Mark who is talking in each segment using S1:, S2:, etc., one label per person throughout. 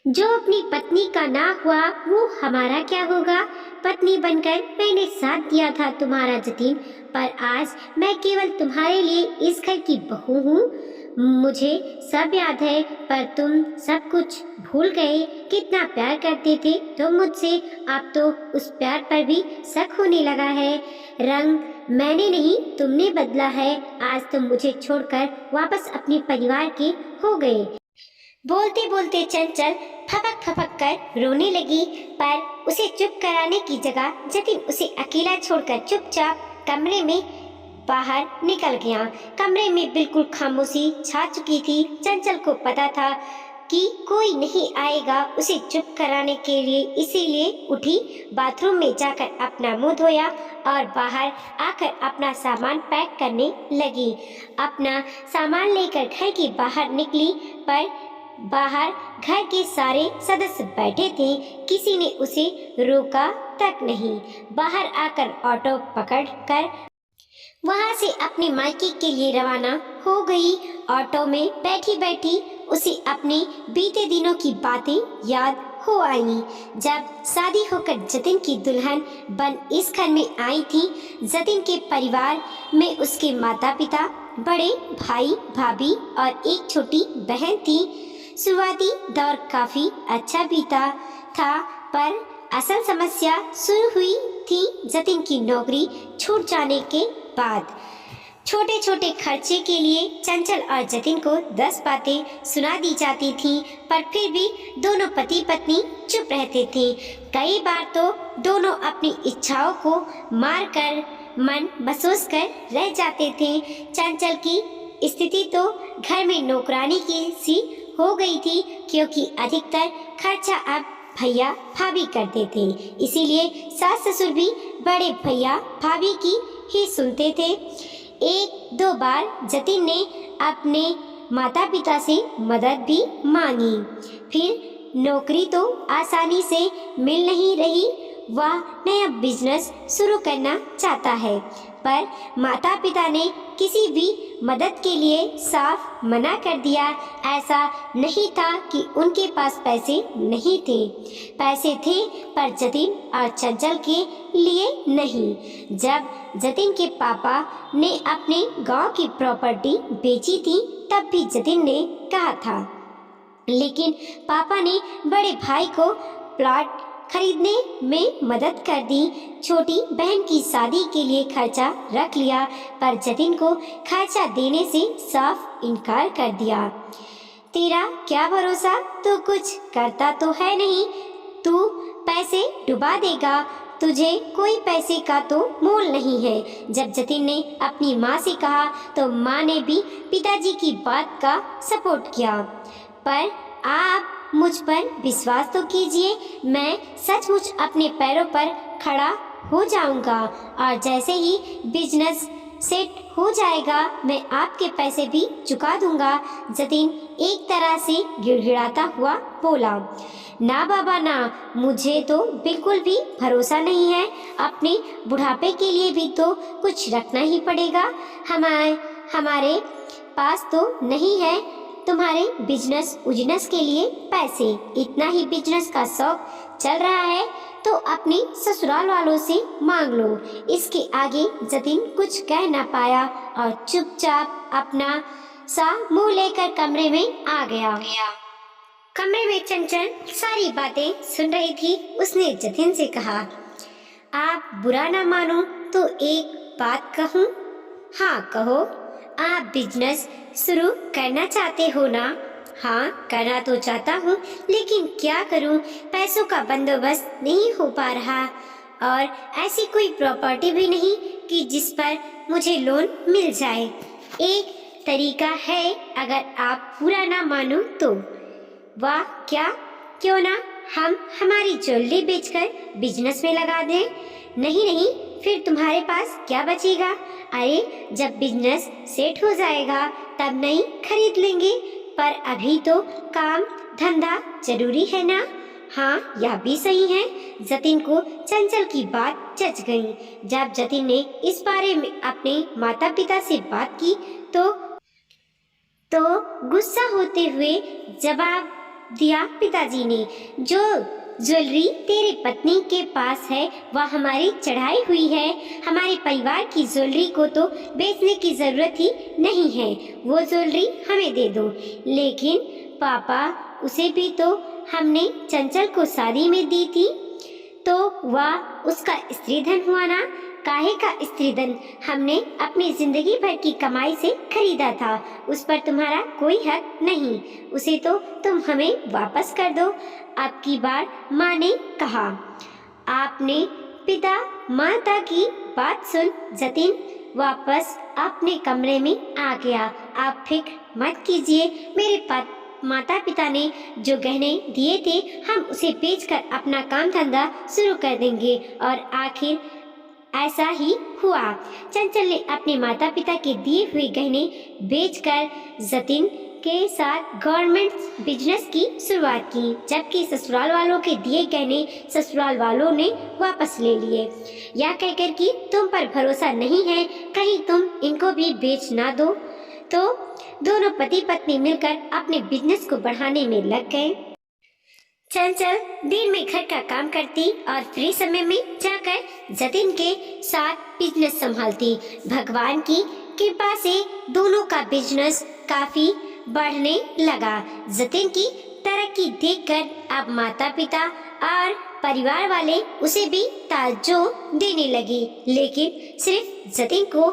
S1: जो अपनी पत्नी का ना हुआ वो हमारा क्या होगा। पत्नी बनकर मैंने साथ दिया था तुम्हारा जतीन, पर आज मैं केवल तुम्हारे लिए इस घर की बहू हूँ। मुझे सब याद है, पर तुम सब कुछ भूल गए। कितना प्यार करते थे तुम मुझसे, अब तो उस प्यार पर भी शक होने लगा है। रंग मैंने नहीं तुमने बदला है। आज तुम मुझे छोड़कर वापस अपने परिवार के हो गए। बोलते बोलते चंचल फपक फपक कर रोने लगी, पर उसे चुप कराने की जगह जतिन उसे अकेला छोड़कर चुपचाप कमरे में बाहर निकल गया। कमरे में बिल्कुल खामोशी छा चुकी थी। चंचल को पता था कि कोई नहीं आएगा उसे चुप कराने के लिए, इसीलिए उठी, बाथरूम में जाकर अपना मुंह धोया और बाहर आकर अपना सामान पैक करने लगी। अपना सामान लेकर घर के बाहर निकली, पर बाहर घर के सारे सदस्य बैठे थे। किसी ने उसे रोका तक नहीं। बाहर आकर ऑटो पकड़कर वहां से अपने मायके के लिए रवाना हो गई। ऑटो में बैठी बैठी उसे अपने बीते दिनों की बातें याद हो आई। जब शादी होकर जतिन की दुल्हन बन इस घर में आई थी, जतिन के परिवार में उसके माता पिता, बड़े भाई भाभी और एक छोटी बहन थी। शुरुआती दौर काफी अच्छा बीता था, पर असल समस्या शुरू हुई थी जतिन की नौकरी छूट जाने के बाद। छोटे छोटे खर्चे के लिए चंचल और जतिन को 10 बातें सुना दी जाती थीं, पर फिर भी दोनों पति पत्नी चुप रहते थे। कई बार तो दोनों अपनी इच्छाओं को मार कर मन महसूस कर रह जाते थे। चंचल की स्थिति तो घर में नौकरानी की सी हो गई थी, क्योंकि अधिकतर खर्चा अब भैया भाभी करते थे। इसीलिए सास ससुर भी बड़े भैया भाभी की ही सुनते थे। एक दो बार जतिन ने अपने माता पिता से मदद भी मांगी। फिर नौकरी तो आसानी से मिल नहीं रही। वह नया बिजनेस शुरू करना चाहता है, पर माता पिता ने किसी भी मदद के लिए साफ मना कर दिया। ऐसा नहीं था कि उनके पास पैसे नहीं थे, पैसे थे, पर जतिन और चंचल के लिए नहीं। जब जतिन के पापा ने अपने गांव की प्रॉपर्टी बेची थी, तब भी जतिन ने कहा था, लेकिन पापा ने बड़े भाई को प्लॉट खरीदने में मदद कर दी। छोटी बहन की शादी के लिए खर्चा रख लिया, पर जतिन को खर्चा देने से साफ इनकार कर दिया। तेरा क्या भरोसा, तू कुछ करता तो है नहीं, तू पैसे डुबा देगा, तुझे कोई पैसे का तो मोल नहीं है। जब जतिन ने अपनी माँ से कहा तो माँ ने भी पिताजी की बात का सपोर्ट किया। पर आप मुझ पर विश्वास तो कीजिए, मैं सचमुच अपने पैरों पर खड़ा हो जाऊंगा, और जैसे ही बिजनेस सेट हो जाएगा मैं आपके पैसे भी चुका दूंगा। जतिन एक तरह से गिड़गिड़ाता हुआ बोला, ना बाबा ना, मुझे तो बिल्कुल भी भरोसा नहीं है। अपने बुढ़ापे के लिए भी तो कुछ रखना ही पड़ेगा। हमारे पास तो नहीं है तुम्हारे बिजनेस उजनेस के लिए पैसे। इतना ही बिजनेस का शौक चल रहा है तो अपने ससुराल वालों से मांग लो। इसके आगे जतिन कुछ कह ना पाया और चुपचाप अपना सा मुंह लेकर कमरे में आ गया। कमरे में चंचल सारी बातें सुन रही थी। उसने जतिन से कहा, आप बुरा ना मानो तो एक बात कहूँ? हाँ कहो। आप बिजनेस शुरू करना चाहते हो ना? हाँ करना तो चाहता हूँ, लेकिन क्या करूँ, पैसों का बंदोबस्त नहीं हो पा रहा, और ऐसी कोई प्रॉपर्टी भी नहीं कि जिस पर मुझे लोन मिल जाए। एक तरीका है, अगर आप पूरा ना मानो तो। वाह, क्या? क्यों ना हम हमारी ज्वेलरी बेचकर बिजनेस में लगा दें? नहीं नहीं, फिर तुम्हारे पास क्या बचेगा? अरे जब बिजनेस सेट हो जाएगा तब नई खरीद लेंगे, पर अभी तो काम धंधा जरूरी है ना। हाँ यह भी सही है। जतिन को चंचल की बात जच गई। जब जतिन ने इस बारे में अपने माता पिता से बात की तो गुस्सा होते हुए जवाब दिया पिताजी ने। जो ज्वेलरी तेरे पत्नी के पास है वह हमारी चढ़ाई हुई है। हमारे परिवार की ज्वेलरी को तो बेचने की जरूरत ही नहीं है, वो ज्वेलरी हमें दे दो। लेकिन पापा, उसे भी तो हमने चंचल को शादी में दी थी, तो वह उसका स्त्रीधन हुआ ना। काहे का स्त्रीधन? हमने अपनी जिंदगी भर की कमाई से खरीदा था, उस पर तुम्हारा कोई हक नहीं। उसे तो तुम हमें वापस कर दो। अब की बार माँ ने कहा। आपने पिता माता की बात सुन जतिन वापस अपने कमरे में आ गया। आप फिक्र मत कीजिए, मेरे माता पिता ने जो गहने दिए थे हम उसे बेचकर अपना काम धंधा शुरू कर देंगे। और आखिर ऐसा ही हुआ। चंचल ने अपने माता पिता के दिए हुए गहने बेचकर जतिन के साथ गवर्नमेंट बिजनेस की शुरुआत की, जबकि ससुराल वालों के दिए गहने ससुराल वालों ने वापस ले लिए, यह कहकर कि तुम पर भरोसा नहीं है, कहीं तुम इनको भी बेच ना दो। तो दोनों पति पत्नी मिलकर अपने बिजनेस को बढ़ाने में लग गए। चंचल दिन में घर का काम करती और फ्री समय में जाकर जतिन के साथ बिजनेस संभालती। भगवान की कृपा से दोनों का बिजनेस काफी बढ़ने लगा। जतिन की तरक्की देखकर अब माता पिता और परिवार वाले उसे भी ताज्जो देने लगे, लेकिन सिर्फ जतिन को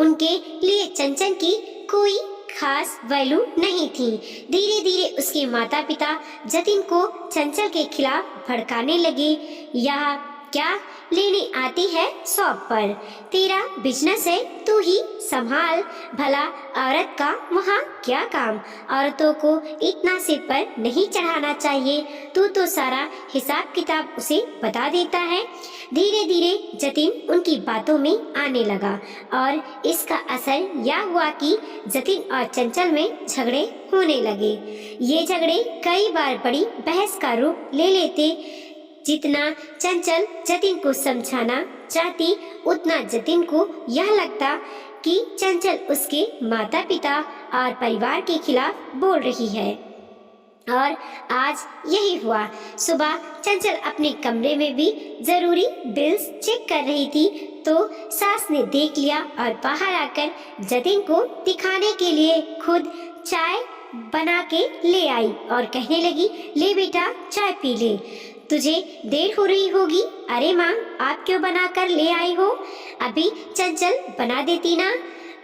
S1: उनके लिए चंचल की कोई खास वैल्यू नहीं थी। धीरे धीरे उसके माता पिता जतिन को चंचल के खिलाफ भड़काने लगे। यह क्या लेने आती है शॉप पर? तेरा बिजनेस है, तू ही संभाल। भला औरत का वहाँ क्या काम? औरतों को इतना सिर पर नहीं चढ़ाना चाहिए। तू तो सारा हिसाब किताब उसे बता देता है। धीरे धीरे जतिन उनकी बातों में आने लगा और इसका असर यह हुआ कि जतिन और चंचल में झगड़े होने लगे। ये झगड़े कई बार बड़ी बहस का रूप ले लेते। जितना चंचल जतिन को समझाना चाहती, उतना जतिन को यह लगता कि चंचल उसके माता पिता और परिवार के खिलाफ बोल रही है। और आज यही हुआ। सुबह चंचल अपने कमरे में भी जरूरी बिल्स चेक कर रही थी, तो सास ने देख लिया और बाहर आकर जतिन को दिखाने के लिए खुद चाय बना के ले आई और कहने लगी, ले बेटा चाय पी ले, तुझे देर हो रही होगी। अरे माँ, आप क्यों बना कर ले आई हो? अभी चंचल बना देती ना।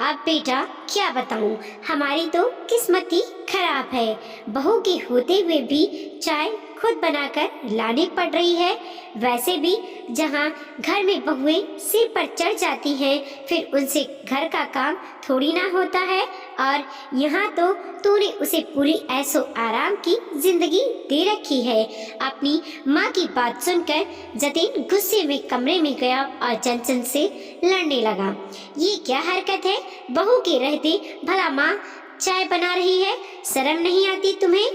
S1: अब बेटा क्या बताऊं, हमारी तो किस्मत ही खराब है। बहू के होते हुए भी चाय खुद बनाकर लानी पड़ रही है। वैसे भी जहाँ घर में बहुएं सिर पर चढ़ जाती हैं, फिर उनसे घर का काम थोड़ी ना होता है। और यहाँ तो तूने उसे पूरी ऐसो आराम की जिंदगी दे रखी है। अपनी माँ की बात सुनकर जतिन गुस्से में कमरे में गया और चंचल से लड़ने लगा। ये क्या हरकत है? बहू के रहते भला माँ चाय बना रही है, शर्म नहीं आती तुम्हें?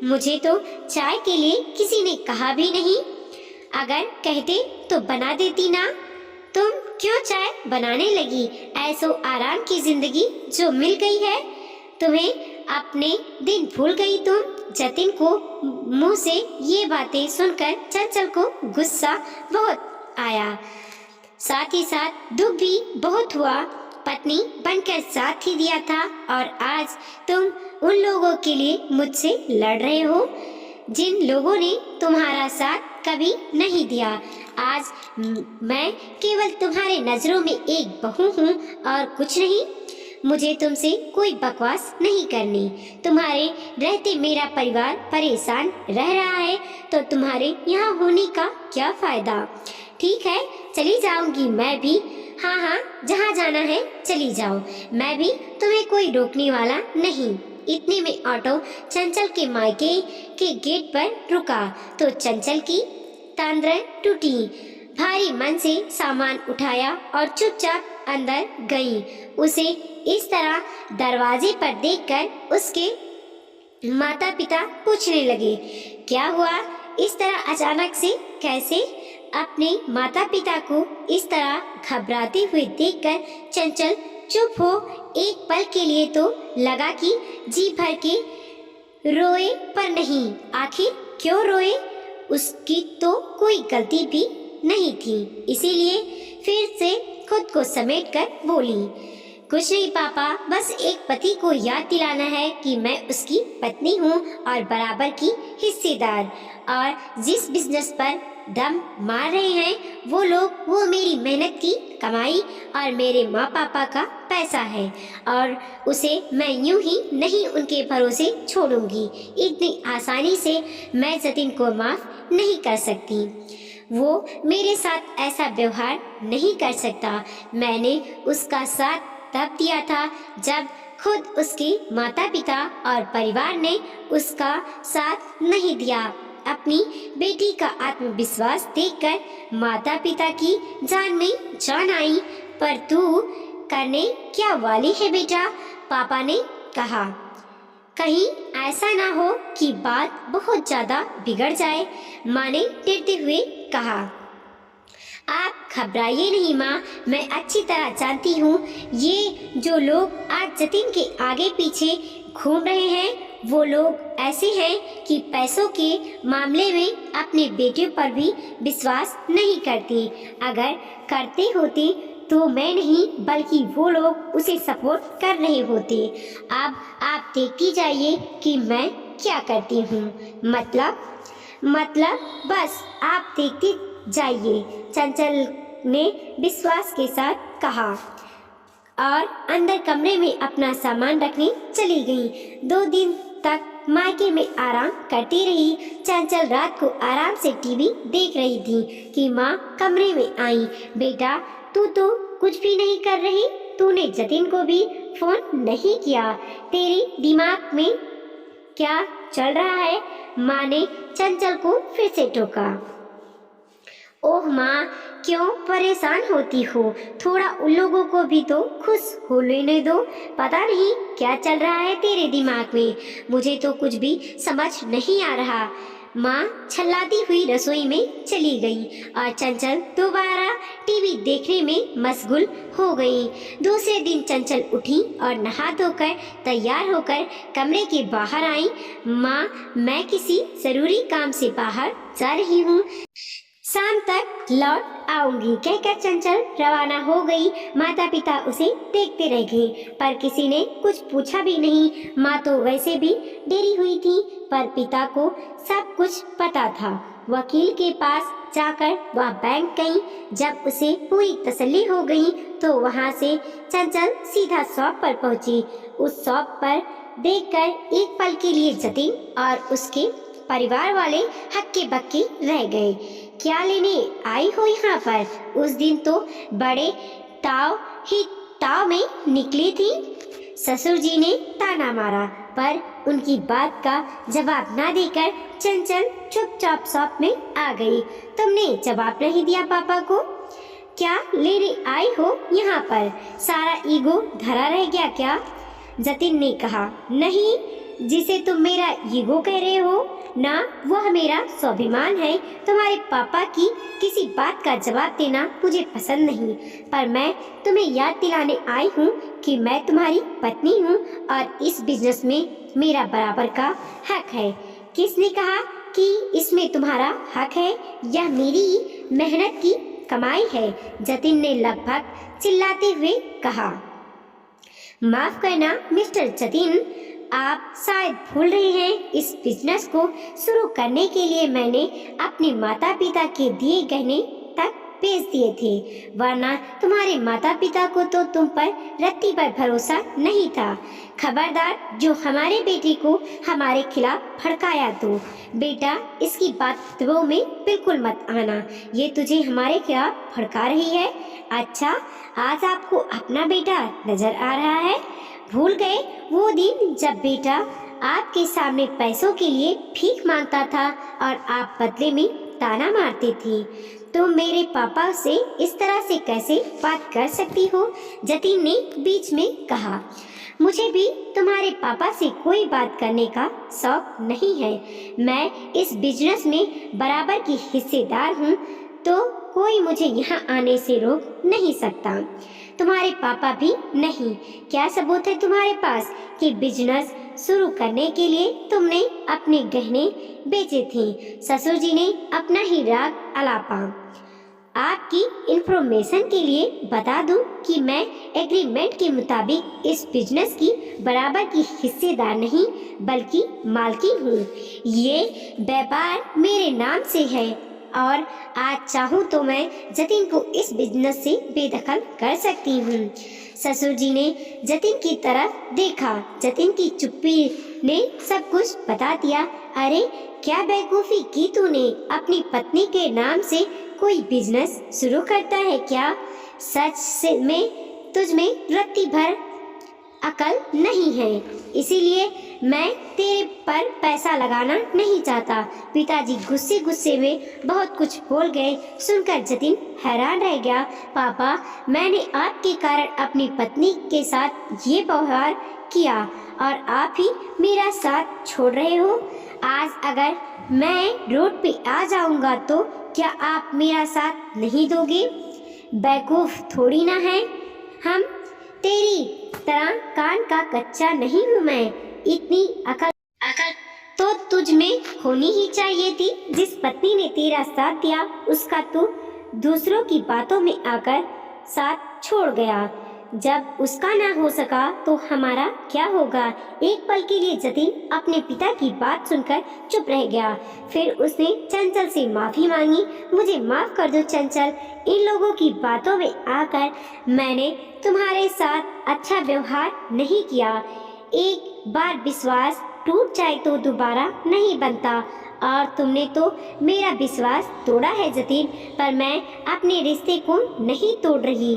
S1: मुझे तो चाय के लिए किसी ने कहा भी नहीं। अगर कहते तो बना देती ना। तुम क्यों चाय बनाने लगी? ऐसो आराम की जिंदगी जो मिल गई है तुम्हें, अपने दिन भूल गई तुम। जतिन को मुंह से ये बातें सुनकर चंचल को गुस्सा बहुत आया, साथ ही साथ दुख भी बहुत हुआ। पत्नी बनकर साथ ही दिया था और आज तुम उन लोगों के लिए मुझसे लड़ रहे हो जिन लोगों ने तुम्हारा साथ कभी नहीं दिया। आज मैं केवल तुम्हारे नजरों में एक बहू हूँ और कुछ नहीं। मुझे तुमसे कोई बकवास नहीं करनी। तुम्हारे रहते मेरा परिवार परेशान रह रहा है, तो तुम्हारे यहाँ होने का क्या फायदा? ठीक है, चली जाऊंगी मैं भी। हाँ हाँ, जहाँ जाना है चली जाओ, मैं भी तुम्हें कोई रोकने वाला नहीं। इतने में ऑटो चंचल के मायके के गेट पर रुका तो चंचल की तांद्रें टूटी। भारी मन से सामान उठाया और चुपचाप अंदर गई। उसे इस तरह दरवाजे पर देखकर उसके माता पिता पूछने लगे, क्या हुआ इस तरह अचानक से? कैसे? अपने माता पिता को इस तरह घबराते हुए देखकर चंचल चुप हो। एक पल के लिए तो लगा कि जी भर के रोए पर नहीं, आखिर क्यों रोए? उसकी तो कोई गलती भी नहीं थी। इसीलिए फिर से खुद को समेट कर बोली, कुछ नहीं पापा, बस एक पति को याद दिलाना है कि मैं उसकी पत्नी हूँ और बराबर की हिस्सेदार। और जिस बिजनेस पर दम मार रहे हैं वो लोग, वो मेरी मेहनत की कमाई और मेरे माँ पापा का पैसा है, और उसे मैं यूं ही नहीं उनके भरोसे छोड़ूंगी। इतनी आसानी से मैं जतिन को माफ नहीं कर सकती। वो मेरे साथ ऐसा व्यवहार नहीं कर सकता। मैंने उसका साथ तब दिया था जब खुद उसके माता पिता और परिवार ने उसका साथ नहीं दिया। अपनी बेटी का आत्मविश्वास देखकर माता पिता की जान में जान आई। पर तू करने क्या वाली है बेटा? पापा ने कहा। कहीं ऐसा ना हो कि बात बहुत ज्यादा बिगड़ जाए, माँ ने डरते हुए कहा। आप घबराइए नहीं माँ, मैं अच्छी तरह जानती हूँ ये जो लोग आज जतिन के आगे पीछे घूम रहे हैं वो लोग ऐसे हैं कि पैसों के मामले में अपने बेटे पर भी विश्वास नहीं करते। अगर करते होते तो मैं नहीं बल्कि वो लोग उसे सपोर्ट कर रहे होते। अब आप देखती जाइए कि मैं क्या करती हूँ। मतलब बस आप देखती जाइए, चंचल ने विश्वास के साथ कहा और अंदर कमरे में अपना सामान रखने चली गई। 2 दिन तक मायके में आराम करती रही। चंचल रात को आराम से टीवी देख रही थी कि माँ कमरे में आई। बेटा, तू तो कुछ भी नहीं कर रही, तूने जतिन को भी फोन नहीं किया, तेरे दिमाग में क्या चल रहा है? माँ ने चंचल को फिर से टोका। ओह माँ, क्यों परेशान होती हो? थोड़ा उन लोगों को भी तो खुश हो लेने दो। पता नहीं क्या चल रहा है तेरे दिमाग में, मुझे तो कुछ भी समझ नहीं आ रहा। माँ छल्लाती हुई रसोई में चली गई और चंचल दोबारा टीवी देखने में मशगूल हो गई। दूसरे दिन चंचल उठी और नहा धोकर तैयार होकर कमरे के बाहर आई। माँ, मैं किसी जरूरी काम से बाहर जा रही हूँ, शाम तक लौट आऊंगी कहकर चंचल रवाना हो गई। माता पिता उसे देखते रह गए पर किसी ने कुछ पूछा भी नहीं। माँ तो वैसे भी डरी हुई थी पर पिता को सब कुछ पता था। वकील के पास जाकर वह बैंक गई। जब उसे पूरी तसल्ली हो गई तो वहाँ से चंचल सीधा शॉप पर पहुंची। उस शॉप पर देखकर एक पल के लिए जतिन और उसके परिवार वाले हक्के बक्के रह गए। क्या लेने आई हो यहाँ पर? उस दिन तो बड़े ताव में निकली थी। ससुर जी ने ताना मारा पर उनकी बात का जवाब ना देकर चंचल चुपचाप शॉप में आ गई। तुमने जवाब नहीं दिया पापा को? क्या लेने आई हो यहाँ पर? सारा ईगो धरा रह गया क्या? जतिन ने कहा। नहीं, जिसे तुम मेरा ईगो कह रहे हो ना, वह मेरा स्वाभिमान है। तुम्हारे पापा की किसी बात का जवाब देना मुझे पसंद नहीं, पर मैं तुम्हें याद दिलाने आई हूँ कि मैं तुम्हारी पत्नी हूँ और इस बिजनेस में मेरा बराबर का हक है। किसने कहा कि इसमें तुम्हारा हक है? यह मेरी मेहनत की कमाई है, जतिन ने लगभग चिल्लाते हुए कहा। माफ करना मिस्टर जतिन, आप शायद भूल रहे हैं, इस बिजनेस को शुरू करने के लिए मैंने अपने माता पिता के दिए गहने तक बेच दिए थे, वरना तुम्हारे माता पिता को तो तुम पर रत्ती पर भरोसा नहीं था। खबरदार, जो हमारे बेटे को हमारे खिलाफ भड़काया तो बेटा इसकी बातों में बिल्कुल मत आना, ये तुझे हमारे खिलाफ भड़का रही है। अच्छा, आज आपको अपना बेटा नजर आ रहा है? भूल गए वो दिन जब बेटा आपके सामने पैसों के लिए भीख मांगता था और आप बदले में ताना मारती थी? तुम मेरे पापा से इस तरह से कैसे बात कर सकती हो? जतिन ने बीच में कहा। मुझे भी तुम्हारे पापा से कोई बात करने का शौक नहीं है। मैं इस बिजनेस में बराबर की हिस्सेदार हूँ, तो कोई मुझे यहाँ आने से रोक नहीं सकता। तुम्हारे पापा भी नहीं। क्या सबूत है तुम्हारे पास कि बिजनेस शुरू करने के लिए तुमने अपने गहने बेचे थे। ससुर जी ने अपना ही राग अलापा। आपकी इंफॉर्मेशन के लिए बता दूं कि मैं एग्रीमेंट के मुताबिक इस बिजनेस की बराबर की हिस्सेदार नहीं बल्कि मालकिन हूँ। ये व्यापार मेरे नाम से है और आज चाहूँ तो मैं जतिन को इस बिजनेस से बेदखल कर सकती हूँ। ससुर जी ने जतिन की तरफ देखा। जतिन की चुप्पी ने सब कुछ बता दिया। अरे क्या बेवकूफ़ी की तूने? अपनी पत्नी के नाम से कोई बिजनेस शुरू करता है क्या? सच से में तुझ में रत्ती भर अकल नहीं है, इसीलिए मैं तेरे पर पैसा लगाना नहीं चाहता। पिताजी गुस्से गुस्से में बहुत कुछ बोल गए। सुनकर जतिन हैरान रह गया। पापा, मैंने आपके कारण अपनी पत्नी के साथ ये व्यवहार किया और आप ही मेरा साथ छोड़ रहे हो। आज अगर मैं रोड पे आ जाऊंगा तो क्या आप मेरा साथ नहीं दोगे? बेवकूफ थोड़ी ना है हम, तेरी तरह कान का कच्चा नहीं हूँ मैं। इतनी अकल तो तुझ में होनी ही चाहिए थी। जिस पत्नी ने तेरा साथ दिया उसका तू दूसरों की बातों में आकर साथ छोड़ गया। जब उसका ना हो सका तो हमारा क्या होगा? एक पल के लिए जतिन अपने पिता की बात सुनकर चुप रह गया। फिर उसने चंचल से माफी मांगी। मुझे माफ कर दो चंचल, इन लोगों की बातों में आकर मैंने तुम्हारे साथ अच्छा व्यवहार नहीं किया। एक बार विश्वास टूट जाए तो दोबारा नहीं बनता और तुमने तो मेरा विश्वास तोड़ा है जतिन, पर मैं अपने रिश्ते को नहीं तोड़ रही।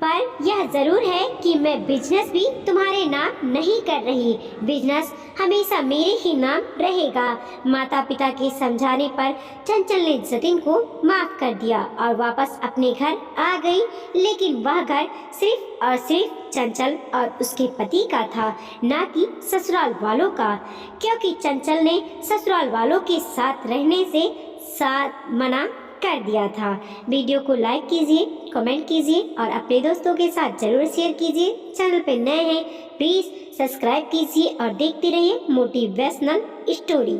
S1: पर यह जरूर है कि मैं बिजनेस भी तुम्हारे नाम नहीं कर रही। बिजनेस हमेशा मेरे ही नाम रहेगा। माता पिता के समझाने पर चंचल ने जतिन को माफ कर दिया और वापस अपने घर आ गई। लेकिन वह घर सिर्फ और सिर्फ चंचल और उसके पति का था, ना कि ससुराल वालों का, क्योंकि चंचल ने ससुराल वालों के साथ रहने से मना कर दिया था। वीडियो को लाइक कीजिए, कमेंट कीजिए और अपने दोस्तों के साथ जरूर शेयर कीजिए। चैनल पर नए हैं प्लीज़ सब्सक्राइब कीजिए और देखते रहिए मोटिवेशनल स्टोरी।